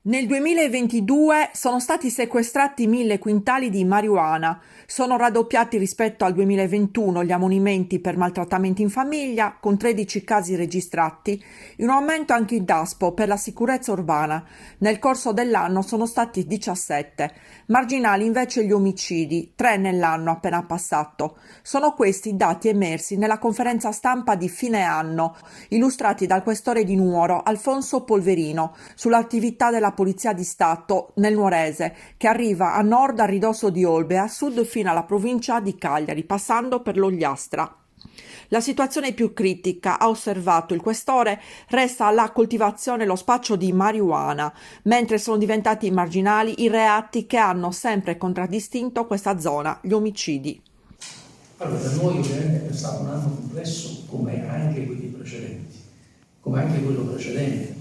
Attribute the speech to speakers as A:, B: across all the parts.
A: Nel 2022 sono stati sequestrati 1000 quintali di marijuana, sono raddoppiati rispetto al 2021 gli ammonimenti per maltrattamenti in famiglia, con 13 casi registrati, in aumento anche il DASPO per la sicurezza urbana. Nel corso dell'anno sono stati 17, marginali invece gli omicidi, 3 nell'anno appena passato. Sono questi i dati emersi nella conferenza stampa di fine anno, illustrati dal questore di Nuoro, Alfonso Polverino, sull'attività della Polizia di Stato nel Nuorese, che arriva a nord a ridosso di Olbe e a sud fino alla provincia di Cagliari, passando per l'Ogliastra. La situazione più critica, ha osservato il questore, resta la coltivazione e lo spaccio di marijuana, mentre sono diventati marginali i reati che hanno sempre contraddistinto questa zona, gli omicidi.
B: Allora, per noi ovviamente è stato un anno complesso come anche quelli precedenti, come anche quello precedente.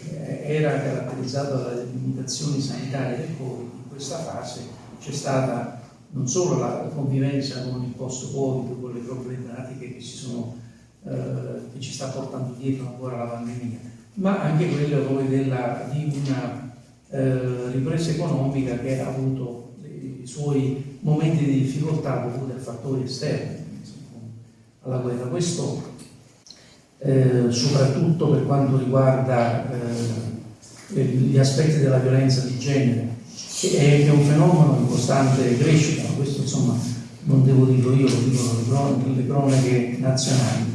B: Era caratterizzato dalle limitazioni sanitarie del Covid. In questa fase c'è stata non solo la convivenza con il post-Covid, con le problematiche che che ci sta portando dietro ancora la pandemia, ma anche quello poi di una ripresa economica che ha avuto i suoi momenti di difficoltà dovuti a fattori esterni alla guerra. Questo soprattutto per quanto riguarda gli aspetti della violenza di genere, che è un fenomeno in costante crescita, ma questo insomma non devo dirlo io, lo dicono le cronache nazionali.